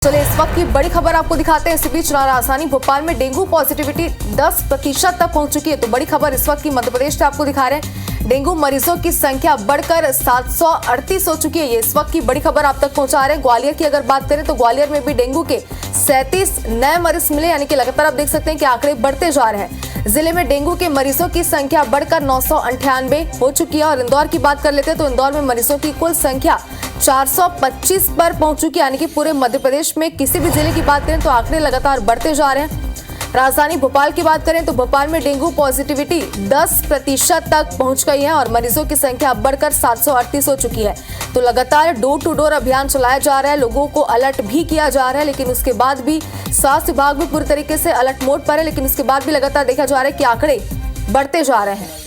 चलिए इस वक्त की बड़ी खबर आपको दिखाते हैं। इसी बीच राजधानी भोपाल में डेंगू पॉजिटिविटी 10% तक पहुंच चुकी है। तो बड़ी खबर इस वक्त की मध्य प्रदेश से आपको दिखा रहे हैं। डेंगू मरीजों की संख्या बढ़कर 738 हो चुकी है। ये इस वक्त की बड़ी खबर आप तक पहुंचा रहे हैं। ग्वालियर की अगर बात करें तो ग्वालियर में भी डेंगू के 37 नए मरीज मिले, यानी कि लगातार आप देख सकते हैं कि आंकड़े बढ़ते जा रहे हैं। जिले में डेंगू के मरीजों की संख्या बढ़कर 998 हो चुकी है। और इंदौर की बात कर लेते हैं तो इंदौर में मरीजों की कुल संख्या 425 पर पहुंच चुकी है। यानी कि पूरे मध्य प्रदेश में किसी भी जिले की बात करें तो आंकड़े लगातार बढ़ते जा रहे हैं। राजधानी भोपाल की बात करें तो भोपाल में डेंगू पॉजिटिविटी 10% तक पहुंच गई है और मरीजों की संख्या बढ़कर 738 हो चुकी है। तो लगातार डोर टू डोर अभियान चलाया जा रहा है, लोगों को अलर्ट भी किया जा रहा है, लेकिन उसके बाद भी स्वास्थ्य विभाग भी पूरी तरीके से अलर्ट मोड पर है। लेकिन उसके बाद भी लगातार देखा जा रहा है कि आंकड़े बढ़ते जा रहे हैं।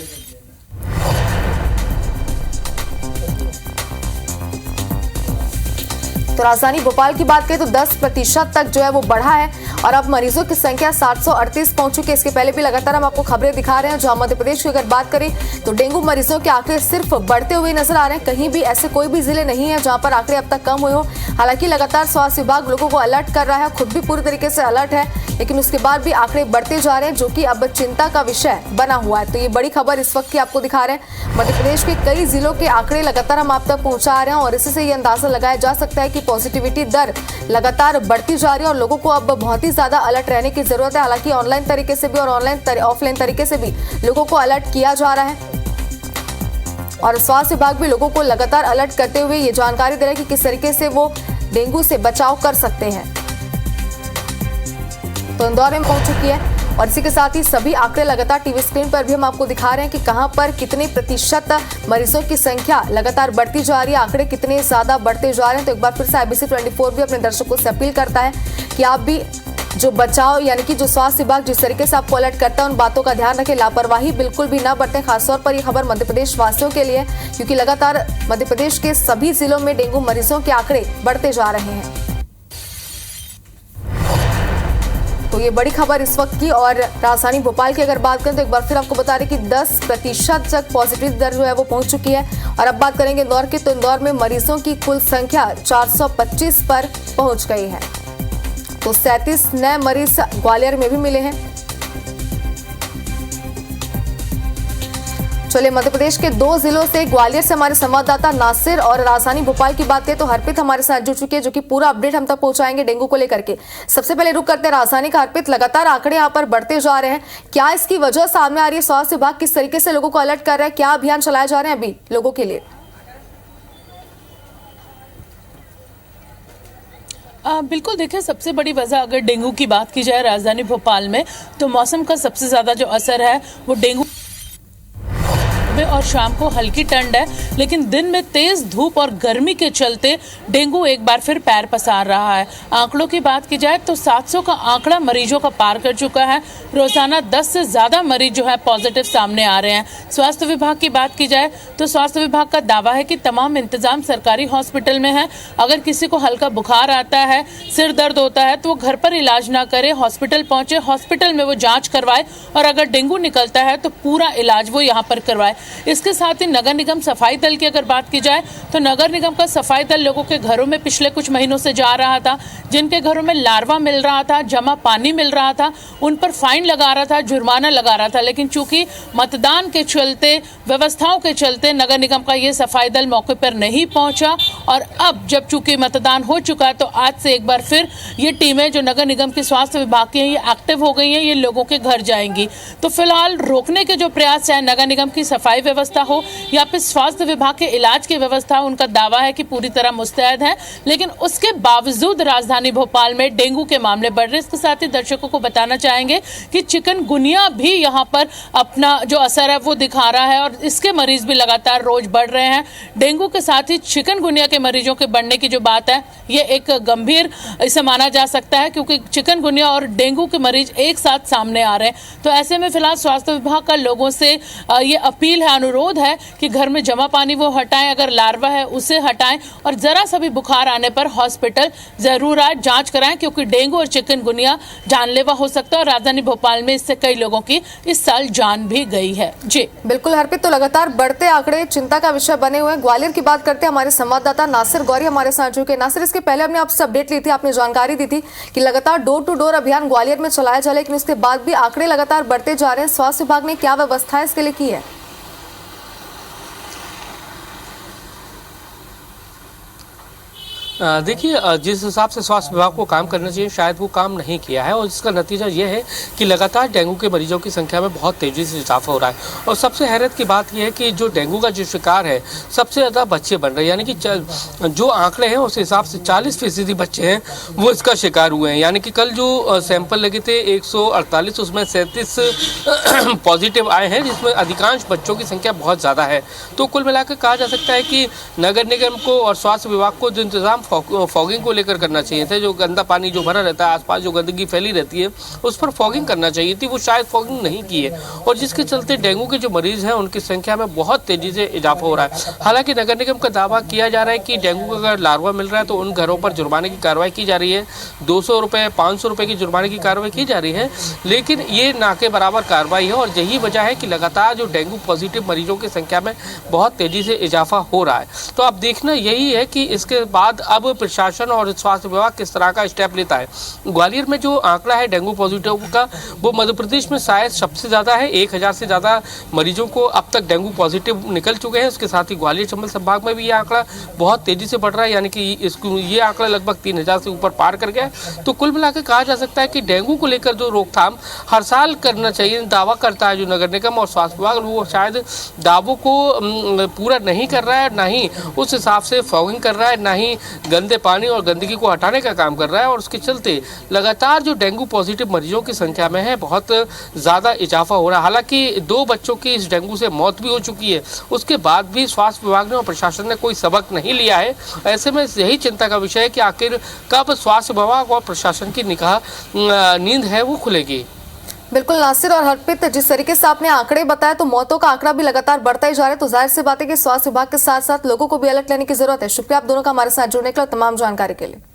तो राजधानी भोपाल की बात करें तो 10% तक जो है वो बढ़ा है और अब मरीजों की संख्या 738 पहुंच चुकी है। इसके पहले भी लगातार हम आपको खबरें दिखा रहे हैं। जहां मध्य प्रदेश की अगर बात करें तो डेंगू मरीजों के आंकड़े सिर्फ बढ़ते हुए नजर आ रहे हैं। कहीं भी ऐसे कोई भी जिले नहीं है जहां पर आंकड़े अब तक कम हुए हो। हालांकि लगातार स्वास्थ्य विभाग लोगों को अलर्ट कर रहा है, खुद भी पूरी तरीके से अलर्ट है, लेकिन उसके बाद भी आंकड़े बढ़ते जा रहे हैं, जो कि अब चिंता का विषय बना हुआ है। तो ये बड़ी खबर इस वक्त की आपको दिखा रहे हैं। मध्य प्रदेश के कई जिलों के आंकड़े लगातार हम आप तक पहुंचा रहे हैं और इसी से ये अंदाजा लगाया जा सकता है कि पॉजिटिविटी दर लगातार बढ़ती जा रही है और लोगों को अब बहुत ही ज्यादा अलर्ट रहने की जरूरत है। हालांकि ऑनलाइन तरीके से भी और ऑफलाइन तरीके से भी लोगों को अलर्ट किया जा रहा है और स्वास्थ्य विभाग भी लोगों को लगातार अलर्ट करते हुए ये जानकारी दे रहा है कि किस तरीके से वो डेंगू से बचाव कर सकते हैं। तो इंदौर में पहुंच चुकी है और इसी के साथ ही सभी आंकड़े लगातार टीवी स्क्रीन पर भी हम आपको दिखा रहे हैं कि कहां पर कितने प्रतिशत मरीजों की संख्या लगातार बढ़ती जा रही है, आंकड़े कितने ज्यादा बढ़ते जा रहे हैं। तो एक बार फिर से IBC 24 भी अपने दर्शकों से अपील करता है कि आप भी जो बचाव यानी कि जो स्वास्थ्य विभाग जिस तरीके से आपको अलर्ट करता है उन बातों का ध्यान रखें, लापरवाही बिल्कुल भी ना बरतें। खासतौर पर यह खबर मध्य प्रदेश वासियों के लिए, क्योंकि लगातार मध्य प्रदेश के सभी जिलों में डेंगू मरीजों के आंकड़े बढ़ते जा रहे हैं। तो ये बड़ी खबर इस वक्त की। और राजधानी भोपाल की अगर बात करें तो एक बार फिर आपको बता रहे कि 10% तक पॉजिटिव दर जो है वो पहुंच चुकी है। और अब बात करेंगे इंदौर की, तो इंदौर में मरीजों की कुल संख्या 425 पर पहुंच गई है। तो 37 नए मरीज ग्वालियर में भी मिले हैं। चलिए मध्य प्रदेश के 2 जिलों से ग्वालियर से हमारे संवाददाता नासिर और राजधानी भोपाल की बात करें तो हरप्रीत हमारे साथ जुड़ चुके हैं, जो कि पूरा अपडेट हम तक पहुंचाएंगे डेंगू को लेकर के। सबसे पहले रुक करते हैं राजधानी का। हरप्रीत, लगातार आंकड़े यहाँ पर बढ़ते जा रहे हैं, क्या इसकी वजह सामने आ रही है? स्वास्थ्य विभाग किस तरीके से लोगों को अलर्ट कर रहा है? क्या अभियान चलाए जा रहे हैं अभी लोगों के लिए? बिल्कुल, देखिए सबसे बड़ी वजह अगर डेंगू की बात की जाए राजधानी भोपाल में तो मौसम का सबसे ज्यादा जो असर है वो डेंगू और शाम को हल्की ठंड है, लेकिन दिन में तेज धूप और गर्मी के चलते डेंगू एक बार फिर पैर पसार रहा है। आंकड़ों की बात की जाए तो 700 का आंकड़ा मरीजों का पार कर चुका है। रोजाना 10 से ज्यादा मरीज जो है पॉजिटिव सामने आ रहे हैं। स्वास्थ्य विभाग की बात की जाए तो स्वास्थ्य विभाग का दावा है कि तमाम इंतजाम सरकारी हॉस्पिटल में है। अगर किसी को हल्का बुखार आता है, सिर दर्द होता है तो वो घर पर इलाज ना करे, हॉस्पिटल पहुंचे, हॉस्पिटल में वो जांच करवाए और अगर डेंगू निकलता है तो पूरा इलाज वो यहाँ पर करवाए। इसके साथ ही नगर निगम सफाई दल की अगर बात की जाए तो नगर निगम का सफाई दल लोगों के घरों में पिछले कुछ महीनों से जा रहा था। जिनके घरों में लार्वा मिल रहा था, जमा पानी मिल रहा था, उन पर फाइन लगा रहा था, जुर्माना लगा रहा था। लेकिन चूंकि मतदान के चलते, व्यवस्थाओं के चलते नगर निगम का ये सफाई दल मौके पर नहीं पहुंचा और अब जब चूंकि मतदान हो चुका है तो आज से एक बार फिर ये टीमें जो नगर निगम के स्वास्थ्य विभाग की हैं ये एक्टिव हो गई हैं, ये लोगों के घर जाएंगी। तो फिलहाल रोकने के जो प्रयास चाहे नगर निगम की सफाई व्यवस्था हो या फिर स्वास्थ्य विभाग के इलाज की व्यवस्था, उनका दावा है कि पूरी तरह मुस्तैद है। लेकिन उसके बावजूद राजधानी भोपाल में डेंगू के मामले बढ़ रहे। इसके साथ ही दर्शकों को बताना चाहेंगे कि चिकनगुनिया भी यहाँ पर अपना जो असर है वो दिखा रहा है और इसके मरीज भी लगातार रोज बढ़ रहे हैं। डेंगू के साथ ही चिकनगुनिया के मरीजों के बढ़ने की जो बात है ये एक गंभीर इसे माना जा सकता है, क्योंकि चिकनगुनिया और डेंगू के मरीज एक साथ सामने आ रहे हैं। तो ऐसे में फिलहाल स्वास्थ्य विभाग का लोगों से ये अपील है अनुरोध है कि घर में जमा पानी वो हटाएं, अगर लार्वा है उसे हटाएं और जरा सा भी बुखार आने पर हॉस्पिटल जरूर आए, जांच कराएं, क्योंकि डेंगू और चिकनगुनिया जानलेवा हो सकता है और राजधानी भोपाल में इससे कई लोगों की इस साल जान भी गई है। जी बिल्कुल हरप्रीत, तो लगातार बढ़ते आंकड़े चिंता का विषय बने हुए हैं। ग्वालियर की बात करते हैं, हमारे संवाददाता नासिर गौरी हमारे साथ जुड़े। नासिर, इसके पहले हमने आपसे अपडेट ली थी, आपने जानकारी दी थी कि लगातार डोर टू डोर अभियान ग्वालियर में चलाया जा रहा है, लेकिन उसके बाद भी आंकड़े लगातार बढ़ते जा रहे हैं। स्वास्थ्य विभाग ने क्या व्यवस्था इसके लिए की है? देखिए, जिस हिसाब से स्वास्थ्य विभाग को काम करना चाहिए शायद वो काम नहीं किया है और इसका नतीजा ये है कि लगातार डेंगू के मरीजों की संख्या में बहुत तेज़ी से इजाफा हो रहा है। और सबसे हैरत की बात यह है कि जो डेंगू का जो शिकार है सबसे ज़्यादा बच्चे बन रहे हैं, यानी कि जो आंकड़े हैं उस हिसाब से 40% बच्चे हैं वो इसका शिकार हुए हैं। यानी कि कल जो सैंपल लगे थे 148, उसमें 37 पॉजिटिव आए हैं, जिसमें अधिकांश बच्चों की संख्या बहुत ज़्यादा है। तो कुल मिलाकर कहा जा सकता है कि नगर निगम को और स्वास्थ्य विभाग को जो इंतजाम फॉगिंग को लेकर करना चाहिए था, जो गंदा पानी जो भरा रहता है, आसपास जो गंदगी फैली रहती है उस पर फॉगिंग करना चाहिए थी, वो शायद फॉगिंग नहीं की है और जिसके चलते डेंगू के जो मरीज हैं उनकी संख्या में बहुत तेजी से इजाफा हो रहा है। हालांकि नगर निगम का दावा किया जा रहा है कि डेंगू का अगर लार्वा मिल रहा है तो उन घरों पर जुर्माने की कार्रवाई की जा रही है, 200 रुपये 500 रुपये की जुर्माने की कार्रवाई की जा रही है, लेकिन ये ना के बराबर कार्रवाई है और यही वजह है कि लगातार जो डेंगू पॉजिटिव मरीजों की संख्या में बहुत तेजी से इजाफा हो रहा है। तो अब देखना यही है कि इसके बाद अब प्रशासन और स्वास्थ्य विभाग किस तरह का स्टेप लेता है। ग्वालियर में जो आंकड़ा है डेंगू पॉजिटिव का वो मध्य प्रदेश में शायद सबसे ज़्यादा है, 1000 से ज़्यादा मरीजों को अब तक डेंगू पॉजिटिव निकल चुके हैं। उसके साथ ही ग्वालियर चंबल संभाग में भी ये आंकड़ा बहुत तेज़ी से बढ़ रहा है, यानी कि ये आंकड़ा लगभग 3000 से ऊपर पार कर गया है। तो कुल मिलाकर कहा जा सकता है कि डेंगू को लेकर जो रोकथाम हर साल करना चाहिए, दावा करता है जो नगर निगम और स्वास्थ्य विभाग, वो शायद दावों को पूरा नहीं कर रहा है, ना ही उस हिसाब से फॉगिंग कर रहा है, ना ही गंदे पानी और गंदगी को हटाने का काम कर रहा है और उसके चलते लगातार जो डेंगू पॉजिटिव मरीजों की संख्या में है बहुत ज़्यादा इजाफा हो रहा है। हालांकि 2 बच्चों की इस डेंगू से मौत भी हो चुकी है, उसके बाद भी स्वास्थ्य विभाग ने और प्रशासन ने कोई सबक नहीं लिया है। ऐसे में यही चिंता का विषय है कि आखिर कब स्वास्थ्य विभाग और प्रशासन की नींद है वो खुलेगी। बिल्कुल नासिर और हरप्रीत, जिस तरीके से आपने आंकड़े बताया तो मौतों का आंकड़ा भी लगातार बढ़ता ही जा रहा है, तो जाहिर सी बात है कि स्वास्थ्य विभाग के साथ साथ लोगों को भी अलर्ट लेने की जरूरत है। शुक्रिया आप दोनों का हमारे साथ जुड़ने के लिए, तमाम जानकारी के लिए।